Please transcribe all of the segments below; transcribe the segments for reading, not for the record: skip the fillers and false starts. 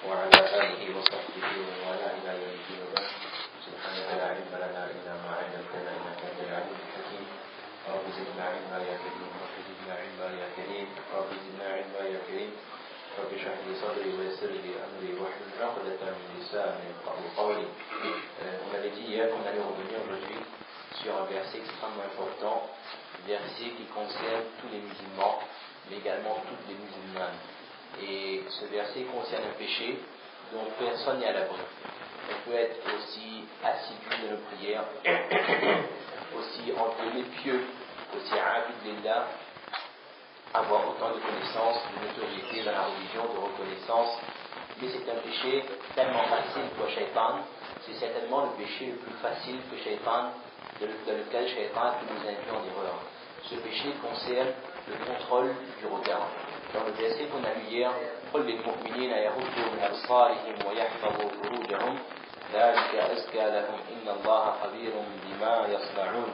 وعلى آله وصحبه ومن والاه إلى يوم الدين وبعد. سبحانك لا علم لنا إلا ما علمتنا إنك أنت العليم الحكيم. رب زدنا علما يا كريم، رب زدنا علما يا كريم، رب زدنا علما يا كريم. رب اشرح لي صدري ويسر لي أمري واحلل عقدة من لساني يفقهوا قولي. On avait dit hier qu'on allait revenir aujourd'hui sur un verset extrêmement important, verset qui concerne tous les musulmans, mais également toutes les musulmanes. Et ce verset concerne un péché dont personne n'est à l'abri. On peut être aussi assidu de nos prières, aussi entraîné pieux, aussi avide d'Allah, avoir autant de connaissances, de notoriété dans la religion, de reconnaissance. Mais c'est un péché tellement facile pour Shaitan, c'est certainement le péché le plus facile que Shaitan, dans lequel Shaitan peut nous induire en erreur. Ce péché concerne le contrôle du regard. Dans le verset qu'on a lu hier, قل للمؤمنين يغضوا من أبصارهم ويحفظوا فروجهم ذلك أزكى لهم إن الله خبير بما يصنعون.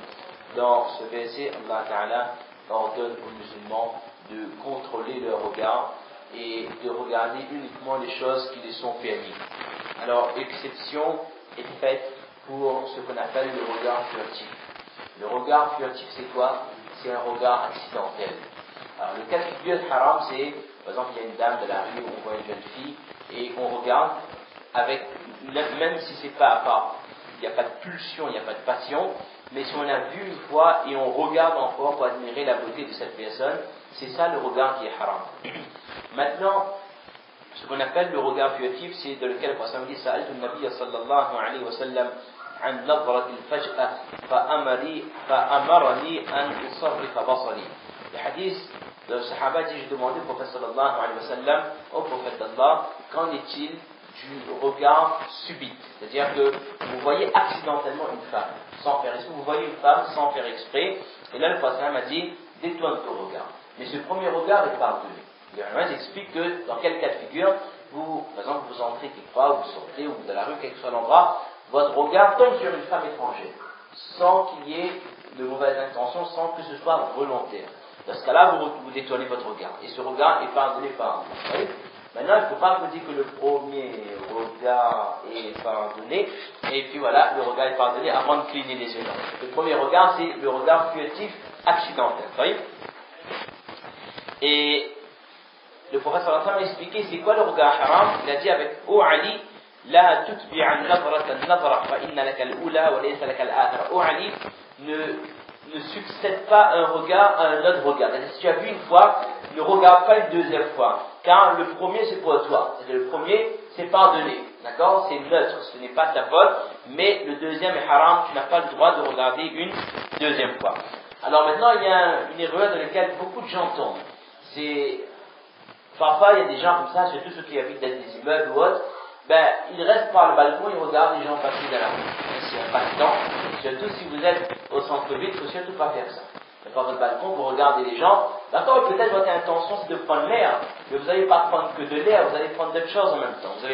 Dans ce verset, Allah Ta'ala ordonne aux musulmans de contrôler leur regard et de regarder uniquement les choses qui les sont permises. Alors, exception est faite pour ce qu'on appelle le regard furtif. Le regard furtif, c'est quoi? C'est un regard accidentel. Alors, le cas de figure haram, c'est, par exemple, il y a une dame de la rue où on voit une jeune fille et on regarde avec, même si c'est pas à part, il n'y a pas de pulsion, il n'y a pas de passion, mais si on a vu une fois et on regarde encore pour admirer la beauté de cette personne, c'est ça le regard qui est haram. Maintenant, ce qu'on appelle le regard furtif, c'est de lequel le prophète dit سألت النبي صلى الله عليه وسلم عن نظرة الفجأة فأمرني أن أصرف بصري. Le hadith de Sahaba dit, j'ai demandé au prophète sallallahu alayhi wa sallam, au prophète d'Allah, qu'en est-il du regard subit? C'est-à-dire que vous voyez accidentellement une femme, sans faire exprès, vous voyez une femme sans faire exprès, et là le prophète m'a dit, détourne ton regard. Mais ce premier regard est pardonné. Les ulama expliquent que dans quel cas de figure, vous, par exemple, vous entrez quelque part, vous sortez, ou dans la rue, quel que soit l'endroit, votre regard tombe sur une femme étrangère, sans qu'il y ait de mauvaises intentions, sans que ce soit volontaire. Dans ce cas-là, vous détournez votre regard. Et ce regard est pardonné par Allah. Vous voyez? Maintenant, il ne faut pas vous dire que le premier regard est pardonné, et puis voilà, le regard est pardonné avant de cligner les yeux. Le premier regard, c'est le regard furtif accidentel. Vous voyez? Et le prophète sallallahu alayhi wa sallam a expliqué c'est quoi le regard haram. Il a dit avec « Ô Ali, la tutbi'an nazratan nazra fa inna laka al-ula wa laysa laka al-akhira » Ô Ali, ne succède pas un regard à un autre regard. C'est-à-dire, si tu as vu une fois, ne regarde pas une deuxième fois. Car le premier, c'est pour toi. C'est-à-dire, le premier, c'est pardonné. D'accord? C'est neutre, ce n'est pas ta faute. Mais le deuxième est haram, tu n'as pas le droit de regarder une deuxième fois. Alors maintenant, il y a une erreur dans laquelle beaucoup de gens tombent. C'est, parfois, il y a des gens comme ça, surtout ceux qui habitent dans des immeubles ou autres, ils restent par le balcon, ils regardent les gens passer dans la rue. C'est impactant. Surtout si vous êtes au centre-ville, il ne faut surtout pas faire ça. Par votre balcon, vous regardez les gens. D'accord, peut-être votre intention c'est de prendre l'air, mais vous n'allez pas prendre que de l'air, vous allez prendre d'autres choses en même temps. Vous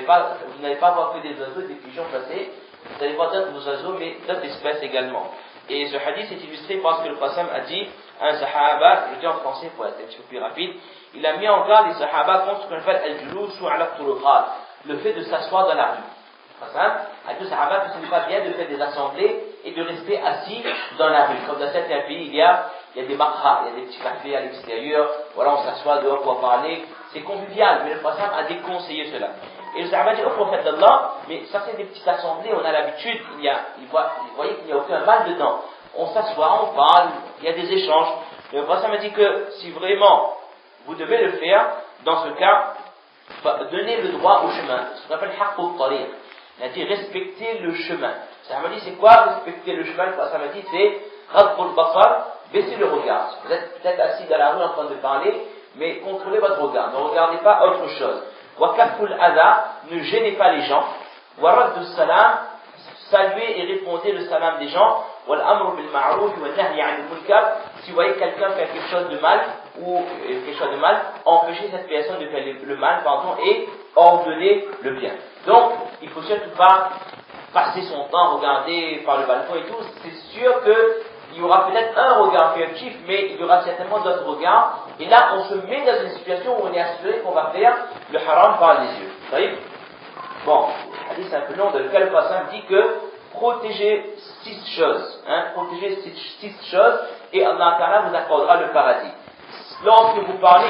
n'allez pas voir que des oiseaux, des pigeons passer, vous allez voir d'autres oiseaux, mais d'autres espèces également. Et ce hadith est illustré parce que le Qassam a dit à un sahaba, je dis en français pour être un petit peu plus rapide, il a mis en garde les sahaba contre ce qu'on appelle al-julus ou al-turuqat, le fait de s'asseoir dans la rue. À tous les sahaba que ce n'est pas bien de faire des assemblées et de rester assis dans la rue. Comme dans certains pays, il y a des makha, il y a des petits cafés à l'extérieur, voilà, on s'assoit dehors pour parler, c'est convivial, mais le prophète a déconseillé cela. Et le sahaba dit au prophète d'Allah, mais ça c'est des petites assemblées, on a l'habitude, vous voyez qu'il n'y a aucun mal dedans. On s'assoit, on parle, il y a des échanges. Mais le prophète m'a dit que si vraiment vous devez le faire, dans ce cas, donnez le droit au chemin, ce qu'on appelle haqqut tariq. Il a dit respecter le chemin. Ça m'a dit c'est quoi respecter le chemin? Ça m'a dit c'est ghadbul basar, baisser le regard. Vous êtes peut-être assis dans la rue en train de parler, mais contrôlez votre regard. Ne regardez pas autre chose. Wa kaful adha, ne gênez pas les gens. Wa raddu salam, saluez et répondez le salam des gens. Wal amru bil ma'ruf wa nahyi 'anil munkar. Si vous voyez quelqu'un faire quelque chose de mal ou quelque chose de mal, empêchez cette personne de faire le mal, et ordonnez le bien. Donc, il ne faut surtout pas passer son temps, regarder par le balcon et tout. C'est sûr qu'il y aura peut-être un regard furtif, mais il y aura certainement d'autres regards. Et là, on se met dans une situation où on est assuré qu'on va faire le haram par les yeux. Vous voyez? bon, le hadith est un peu long, dans lequel le prophète dit que protégez 6 choses, protégez 6 choses, et Allah Ta'ala vous accordera le paradis. Lorsque vous parlez,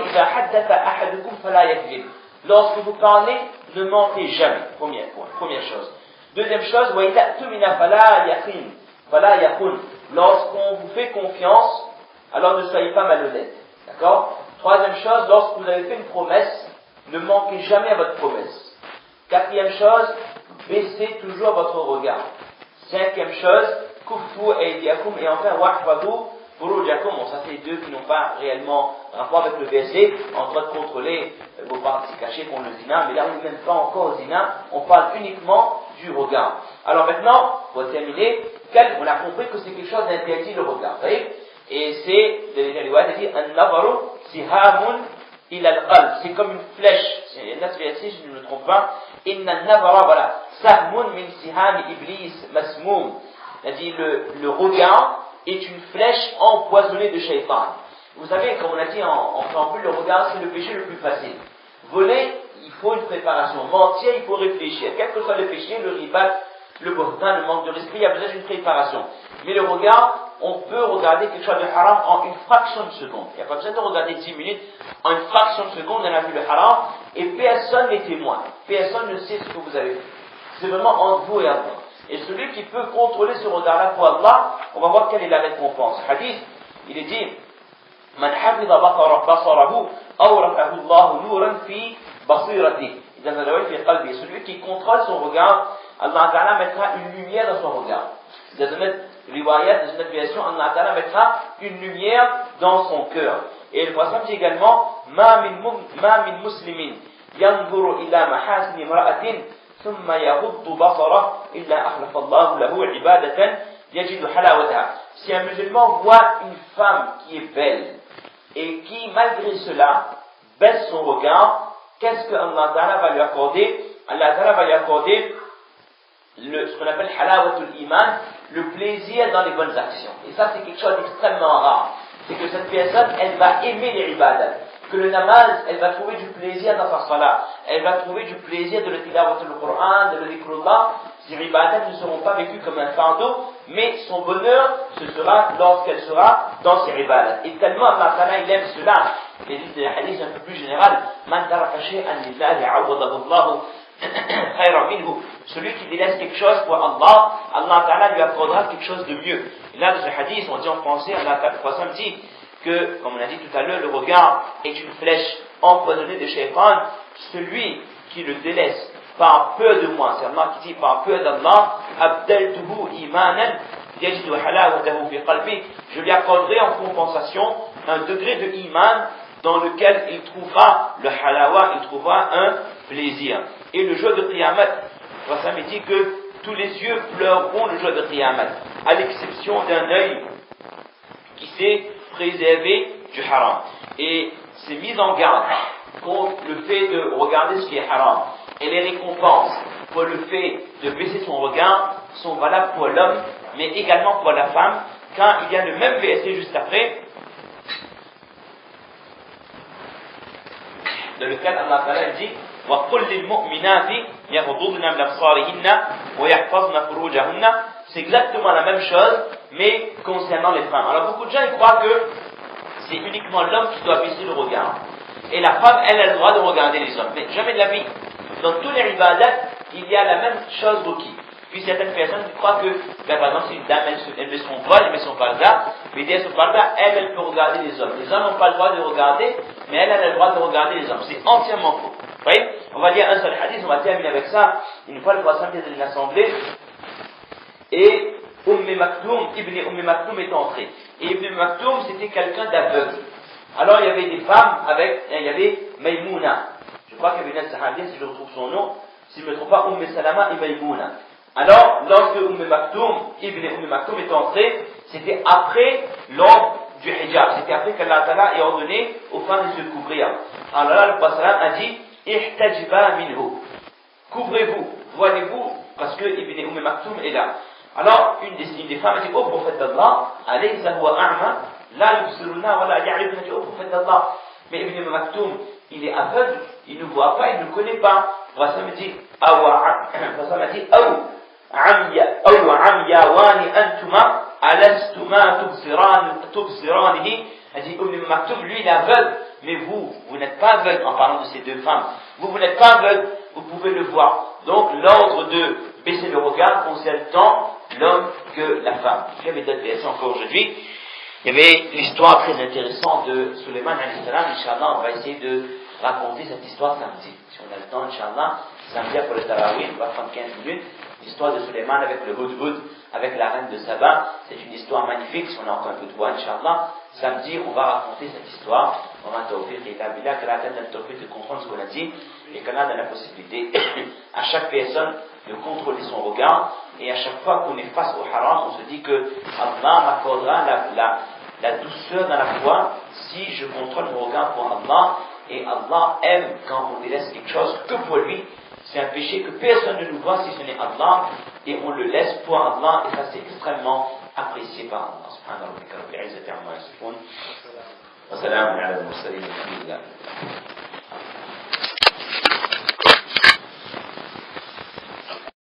lorsque vous parlez, ne mentez jamais. Premier point, première chose. Deuxième chose, lorsqu'on vous fait confiance, alors ne soyez pas malhonnête. D'accord? Troisième chose, lorsque vous avez fait une promesse, ne manquez jamais à votre promesse. Quatrième chose, baissez toujours votre regard. Cinquième chose, kuftu aydiakum, et enfin wahfadu furujakum. Bon, ça c'est deux qui n'ont pas réellement rapport avec le verset, en train de contrôler vos parties cachées contre le zina, mais là on n'est même pas encore au zina, on parle uniquement du regard. Alors maintenant, pour terminer, on a compris que c'est quelque chose d'interdit le regard, vous voyez? Et c'est, les riwayat dit, an-nazaru sihamun ila al-qalb, c'est comme une flèche, c'est un autre verset, je ne me trompe pas, inna an-nazara, voilà, sahmun min siham iblis masmoum, c'est-à-dire le regard est une flèche empoisonnée de shaitan. Vous savez, comme on a dit en préambule, le regard c'est le péché le plus facile. Voler, il faut une préparation. Mentir, il faut réfléchir. Quel que soit le péché, le ribat, le bourdin, le manque de respect, il y a besoin d'une préparation. Mais le regard, on peut regarder quelque chose de haram en une fraction de seconde. Il n'y a pas besoin de regarder 10 minutes. En une fraction de seconde, on a vu le haram et personne n'est témoin. Personne ne sait ce que vous avez fait. C'est vraiment entre vous et Allah. Et celui qui peut contrôler ce regard-là pour Allah, on va voir quelle est la récompense. Hadith, il est dit, Man hafidha basarahu, awrakahu Allahu nuran fi basirati. Celui qui contrôle son regard, Allah Ta'ala mettra une lumière dans son regard. Dans une autre riwayat, dans une autre version, Allah Ta'ala mettra une lumière dans son cœur. Et le prophète dit également, Ma min muslimin yanzuru ila mahasin imra'atin ثم يغض بصره إلا أخلف الله له عبادة يجد حلاوتها. Si un musulman voit une femme qui est belle et qui malgré cela baisse son regard, qu'est-ce que Allah Ta'ala va lui accorder? Allah Ta'ala va lui accorder ce qu'on appelle halawatul iman, le plaisir dans les bonnes actions. Et ça c'est quelque chose d'extrêmement rare. C'est que cette personne, elle va aimer les ibadat. Que le namaz, elle va trouver du plaisir dans sa salat. Elle va trouver du plaisir de le tilawat al-Qur'an, de le dhikrullah. Ces ibadats ne seront pas vécus comme un fardeau, mais son bonheur, ce sera lorsqu'elle sera dans ses ibadats. Et tellement Allah Ta'ala, il aime cela. Les hadiths un peu plus général. Man taraka shay'an lillahi awadahu Allahu khayran minhu. Celui qui délaisse quelque chose pour Allah, Allah Ta'ala lui accordera quelque chose de mieux. Et là, dans ce hadith, on dit en français, Allah Ta'ala dit que, comme on a dit tout à l'heure, le regard est une flèche empoisonnée de shaitan. Celui qui le délaisse par peur de moi, c'est Allah qui dit par peur d'Allah, abdaltuhu imanan yajidu halawatahu fi qalbi, je lui accorderai en compensation un degré de iman dans lequel il trouvera le halawa, il trouvera un plaisir. Et le jour de Qiyamah, ça me dit que tous les yeux pleureront le jour de Qiyamah, à l'exception d'un œil qui s'est préservé du haram. Et c'est mis en garde contre le fait de regarder ce qui est haram. Et les récompenses pour le fait de baisser son regard sont valables pour l'homme, mais également pour la femme, quand il y a le même verset juste après, dans lequel Allah Ta'ala dit وَقُلْ لِلْمُؤْمِنَاتِ يَغْضُضْنَ مِنْ أَبْصَارِهِنَّ وَيَحْفَظْنَ فُرُوجَهُنَّ. C'est exactement la même chose, mais concernant les femmes. Alors beaucoup de gens ils croient que c'est uniquement l'homme qui doit baisser le regard. Et la femme, elle a le droit de regarder les hommes. Mais jamais de la vie. Dans tous les ibadats, il y a la même chose requis. Puis certaines personnes croient que, par exemple, si une dame, elle met son voile, elle met son parda, mais derrière son parda, elle peut regarder les hommes. Les hommes n'ont pas le droit de regarder, mais elle a le droit de regarder les hommes. C'est entièrement faux. Vous voyez? On va dire un seul hadith, on va terminer avec ça. Une fois, le prophète était dans l'assemblée, et Ibn Maktoum est entré. Et Ibn Maktoum, c'était quelqu'un d'aveugle. Alors, il y avait des femmes il y avait Maïmouna. Je crois qu'il y avait une sahabienne, si je retrouve son nom, si je ne me trompe pas, Salama et Maïmouna. Alors, lorsque Ibn Maktoum est entré, c'était après l'ordre du hijab. C'était après qu'Allah Ta'ala ait ordonné aux femmes de se couvrir. Alors là, le prophète a dit, ihtajba minhu. Couvrez-vous, voilez-vous, parce que Ibn Maktoum est là. Alors, une des femmes a dit, ô prophète d'Allah, alaysa huwa a'ma, la yubsiruna wa la ya'rifuna, ô prophète d'Allah. Mais Ibn Maktoum, il est aveugle, il ne voit pas, il ne connaît pas. Rasul me dit, أو عمياوان أنتما ألستما تبصرانه. Elle dit, Ibn Maktoum, lui, il est aveugle, mais vous n'êtes pas aveugle, en parlant de ces deux femmes. Vous n'êtes pas aveugle, vous pouvez le voir. Donc, l'ordre de baisser le regard concerne tant l'homme que la femme. Il y avait d'autres versets encore aujourd'hui. Il y avait l'histoire très intéressante de Suleiman alayhi salam. Inch'Allah, on va essayer de raconter cette histoire samedi. Si on a le temps, Inch'Allah, samedi après le Tarawih, on va prendre 15 minutes. L'histoire de Suleiman avec le Hudhud, avec la reine de Saba. C'est une histoire magnifique. Si on a encore un peu de voix, Inch'Allah, samedi, on va raconter cette histoire. On va tawfiq ila billah, que la tête de tawfiq de comprendre ce qu'on a dit, et qu'Allah donne la possibilité à chaque personne de contrôler son regard. Et à chaque fois qu'on est face au haram, on se dit que Allah m'accordera la douceur dans la foi si je contrôle mon regard pour Allah. Et Allah aime quand on lui laisse quelque chose que pour lui. C'est un péché que personne ne nous voit si ce n'est Allah. Et on le laisse pour Allah. Et ça c'est extrêmement apprécié par Allah. Subhanahu wa ta'ala.